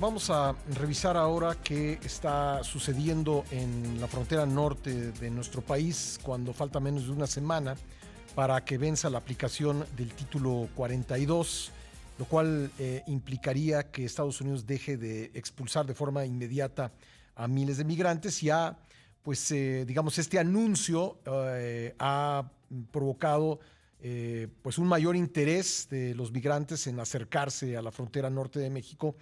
Vamos a revisar ahora qué está sucediendo en la frontera norte de nuestro país cuando falta menos de una semana para que venza la aplicación del título 42, lo cual implicaría que Estados Unidos deje de expulsar de forma inmediata a miles de migrantes. Ya, pues, digamos, este anuncio ha provocado pues un mayor interés de los migrantes en acercarse a la frontera norte de México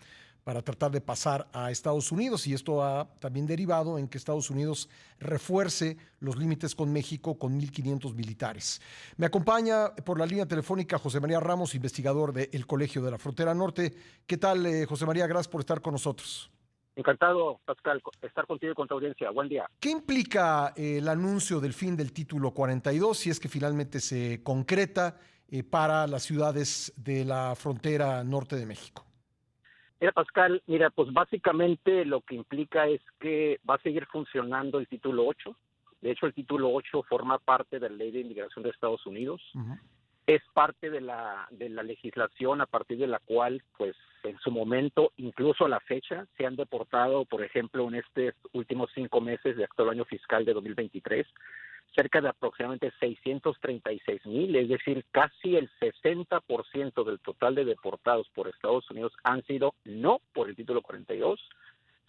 para tratar de pasar a Estados Unidos, y esto ha también derivado en que Estados Unidos refuerce los límites con México con 1,500 militares. Me acompaña por la línea telefónica José María Ramos, investigador del Colegio de la Frontera Norte. ¿Qué tal, José María? Gracias por estar con nosotros. Encantado, Pascal, estar contigo y con tu audiencia. Buen día. ¿Qué implica el anuncio del fin del título 42, si es que finalmente se concreta para las ciudades de la frontera norte de México? Mira, Pascal, pues básicamente lo que implica es que va a seguir funcionando el título 8. De hecho, el título 8 forma parte de la Ley de Inmigración de Estados Unidos. Uh-huh. Es parte de la legislación a partir de la cual, pues, en su momento, incluso a la fecha, se han deportado, por ejemplo, en estos últimos 5 meses de actual año fiscal de 2023, cerca de aproximadamente 636,000, es decir, casi el 60% del total de deportados por Estados Unidos han sido no por el título 42,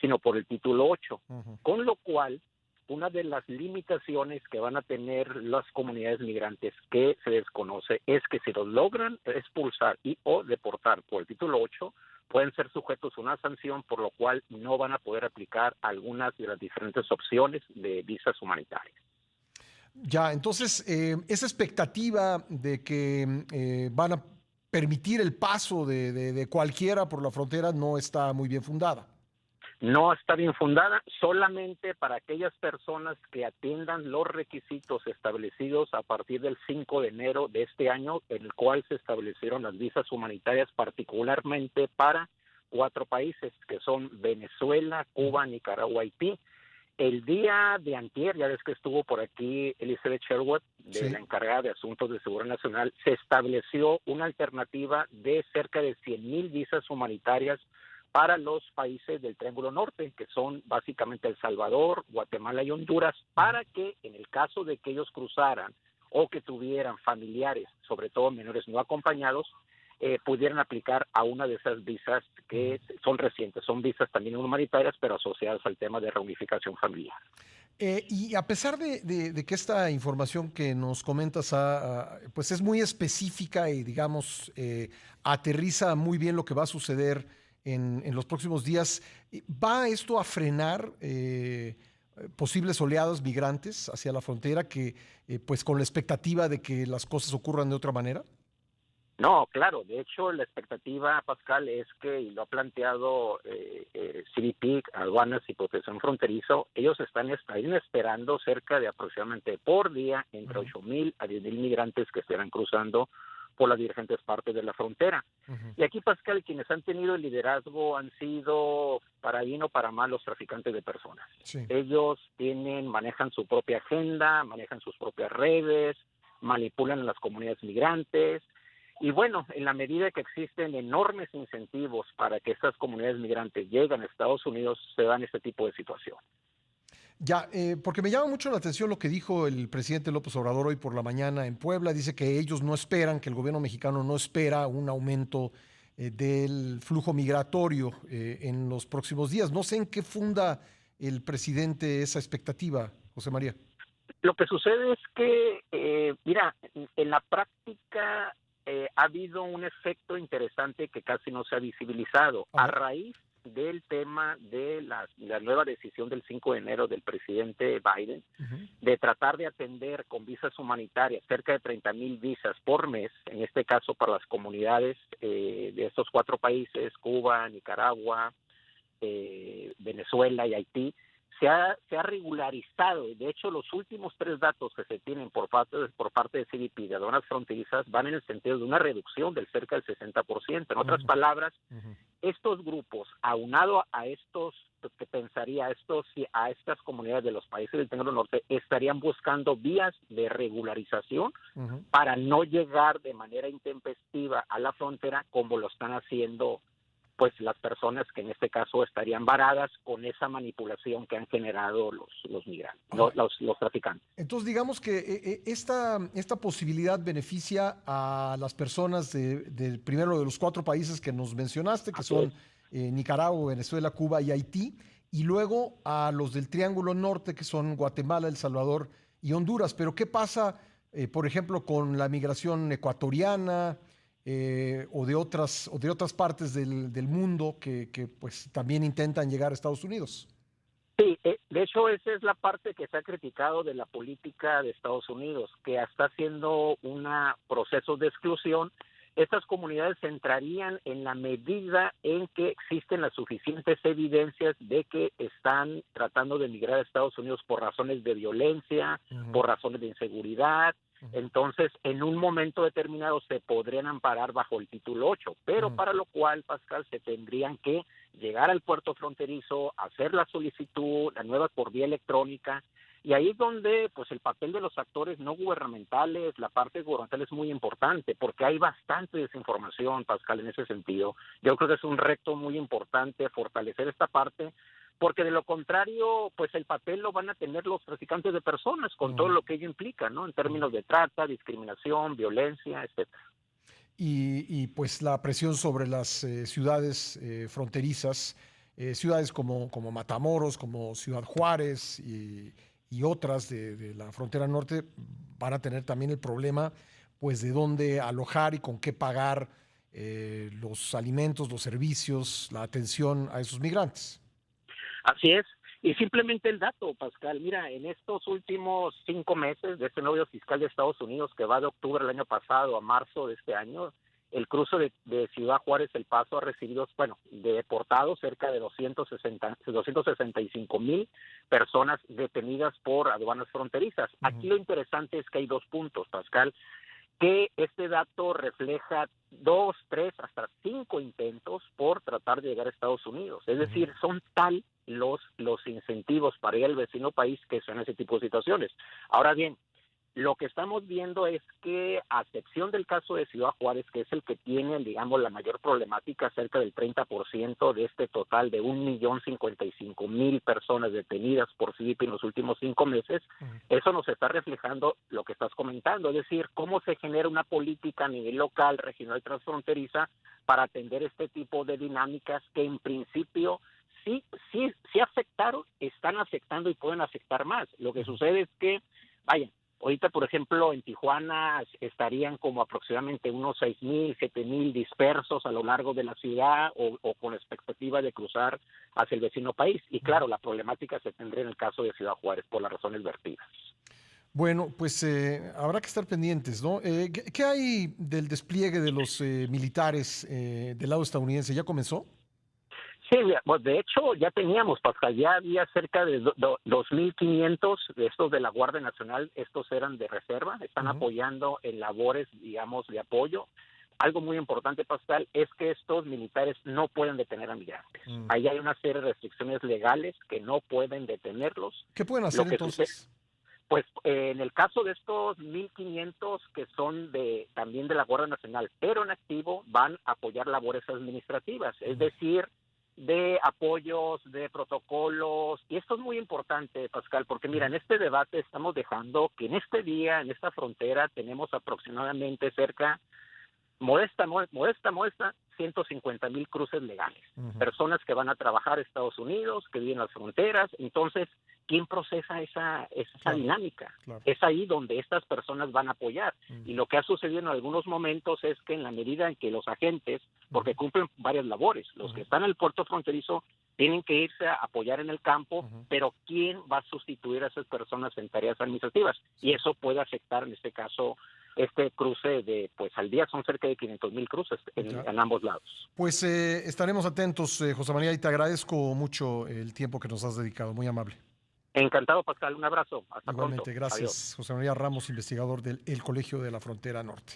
sino por el título 8, Uh-huh. con lo cual una de las limitaciones que van a tener las comunidades migrantes que se desconoce es que si los logran expulsar y o deportar por el título 8, pueden ser sujetos a una sanción, por lo cual no van a poder aplicar algunas de las diferentes opciones de visas humanitarias. Ya, entonces, esa expectativa de que van a permitir el paso de cualquiera por la frontera no está muy bien fundada. No está bien fundada, solamente para aquellas personas que atiendan los requisitos establecidos a partir del 5 de enero de este año, en el cual se establecieron las visas humanitarias particularmente para 4 países, que son Venezuela, Cuba, Nicaragua, Haití. El día de antier, ya ves que estuvo por aquí Elizabeth Sherwood, de Sí. la encargada de Asuntos de Seguridad Nacional, se estableció una alternativa de cerca de 100,000 visas humanitarias para los países del Triángulo Norte, que son básicamente El Salvador, Guatemala y Honduras, para que en el caso de que ellos cruzaran o que tuvieran familiares, sobre todo menores no acompañados, pudieran aplicar a una de esas visas que son recientes, son visas también humanitarias, pero asociadas al tema de reunificación familiar. Y a pesar de que esta información que nos comentas pues es muy específica y, digamos, aterriza muy bien lo que va a suceder en los próximos días, ¿va esto a frenar posibles oleadas migrantes hacia la frontera que, pues, con la expectativa de que las cosas ocurran de otra manera? No, claro, de hecho la expectativa, Pascal, es que, y lo ha planteado CBP, Aduanas y Protección Fronterizo, ellos están esperando cerca de aproximadamente por día entre 8,000 a 10,000 migrantes que estarán cruzando por las diferentes partes de la frontera. Uh-huh. Y aquí, Pascal, quienes han tenido el liderazgo han sido, para bien o para mal, los traficantes de personas. Sí. Ellos manejan su propia agenda, manejan sus propias redes, manipulan a las comunidades migrantes. Y bueno, en la medida que existen enormes incentivos para que estas comunidades migrantes lleguen a Estados Unidos, se dan este tipo de situación. Ya, porque me llama mucho la atención lo que dijo el presidente López Obrador hoy por la mañana en Puebla. Dice que ellos no esperan, que el gobierno mexicano no espera un aumento del flujo migratorio en los próximos días. No sé en qué funda el presidente esa expectativa, José María. Lo que sucede es que, mira, en la práctica ha habido un efecto interesante que casi no se ha visibilizado. A A ver. raíz del tema de la nueva decisión del 5 de enero del presidente Biden Uh-huh. de tratar de atender con visas humanitarias cerca de 30,000 visas por mes, en este caso para las comunidades de estos 4 países, Cuba, Nicaragua, Venezuela y Haití, se ha regularizado. De hecho, los últimos 3 datos que se tienen por parte de CBP, de aduanas fronterizas, van en el sentido de una reducción del cerca del 60%. En otras Uh-huh. palabras, Uh-huh. estos grupos, aunado a estos, que pensaría, a estas comunidades de los países del Triángulo Norte, estarían buscando vías de regularización Uh-huh. para no llegar de manera intempestiva a la frontera como lo están haciendo pues las personas que en este caso estarían varadas con esa manipulación que han generado los migrantes, los traficantes. Entonces, digamos que esta posibilidad beneficia a las personas primero de los 4 países que nos mencionaste, que Así es. son Nicaragua, Venezuela, Cuba y Haití, y luego a los del Triángulo Norte, que son Guatemala, El Salvador y Honduras. Pero ¿qué pasa, por ejemplo, con la migración ecuatoriana o de otras partes del mundo que pues también intentan llegar a Estados Unidos? Sí, de hecho esa es la parte que se ha criticado de la política de Estados Unidos, que está haciendo un proceso de exclusión. Estas comunidades entrarían en la medida en que existen las suficientes evidencias de que están tratando de emigrar a Estados Unidos por razones de violencia, Ujú, por razones de inseguridad. ujú, Entonces, en un momento determinado se podrían amparar bajo el título 8, pero ujú, para lo cual, Pascal, se tendrían que llegar al puerto fronterizo, hacer la solicitud, la nueva por vía electrónica, y ahí es donde pues el papel de los actores no gubernamentales, la parte gubernamental es muy importante, porque hay bastante desinformación, Pascal, en ese sentido. Yo creo que es un reto muy importante fortalecer esta parte, porque de lo contrario, pues el papel lo van a tener los traficantes de personas, con todo ujú, lo que ello implica, ¿no? En ujú. términos de trata, discriminación, violencia, etcétera. Pues la presión sobre las ciudades fronterizas, ciudades como Matamoros, como Ciudad Juárez y otras de la frontera norte van a tener también el problema pues de dónde alojar y con qué pagar los alimentos, los servicios, la atención a esos migrantes. Así es. Y simplemente el dato, Pascal, mira, en estos últimos 5 meses de este nuevo fiscal de Estados Unidos que va de octubre del año pasado a marzo de este año, el cruce de Ciudad Juárez El Paso ha recibido, bueno, de deportados cerca de 265,000 personas detenidas por aduanas fronterizas. Aquí Ujú, lo interesante es que hay 2 puntos, Pascal, que este dato refleja 2, 3, hasta 5 intentos por tratar de llegar a Estados Unidos. Es ujú, decir, son tal los incentivos para ir al vecino país que son ese tipo de situaciones. Ahora bien, lo que estamos viendo es que, a excepción del caso de Ciudad Juárez, que es el que tiene, digamos, la mayor problemática, cerca del 30% de este total de 1,055,000 personas detenidas por CBP en los últimos 5 meses, ujú, eso nos está reflejando lo que estás comentando, es decir, cómo se genera una política a nivel local, regional, transfronteriza para atender este tipo de dinámicas que en principio sí afectaron, están afectando y pueden afectar más. Lo que ujú. sucede es que, vaya, ahorita, por ejemplo, en Tijuana estarían como aproximadamente unos 6,000, 7,000 dispersos a lo largo de la ciudad o con expectativa de cruzar hacia el vecino país. Y claro, la problemática se tendría en el caso de Ciudad Juárez por las razones vertidas. Pues habrá que estar pendientes, ¿no? ¿Qué hay del despliegue de los militares del lado estadounidense? ¿Ya comenzó? Sí, pues de hecho ya teníamos, Pascal, ya había cerca de 2,500 de estos de la Guardia Nacional, estos eran de reserva, están Ujú, apoyando en labores, digamos, de apoyo. Algo muy importante, Pascal, es que estos militares no pueden detener a migrantes. mm. Ahí hay una serie de restricciones legales que no pueden detenerlos. ¿Qué pueden Lo hacer que sucede, entonces? pues en el caso de estos 1,500 que son también de la Guardia Nacional, pero en activo, van a apoyar labores administrativas, es Mm, decir, de apoyos, de protocolos, y esto es muy importante, Pascal, porque mira, ujú, en este debate estamos dejando que en este día, en esta frontera, tenemos aproximadamente cerca, modesta, 150,000 cruces legales. ujú. Personas que van a trabajar a Estados Unidos, que viven en las fronteras. Entonces, ¿quién procesa esa Claro, dinámica? claro. Es ahí donde estas personas van a apoyar. Mm, Y lo que ha sucedido en algunos momentos es que en la medida en que los agentes, ujú, porque cumplen varias labores, los que ujú, están en el puerto fronterizo tienen que irse a apoyar en el campo, ujú. pero ¿quién va a sustituir a esas personas en tareas administrativas? Sí. Y eso puede afectar, en este caso, este cruce pues al día son cerca de 500,000 cruces Ya. en ambos lados. Pues estaremos atentos, José María, y te agradezco mucho el tiempo que nos has dedicado. Muy amable. Encantado, Pascal. Un abrazo. Hasta pronto. Igualmente, Adiós. gracias. José María Ramos, investigador del El Colegio de la Frontera Norte.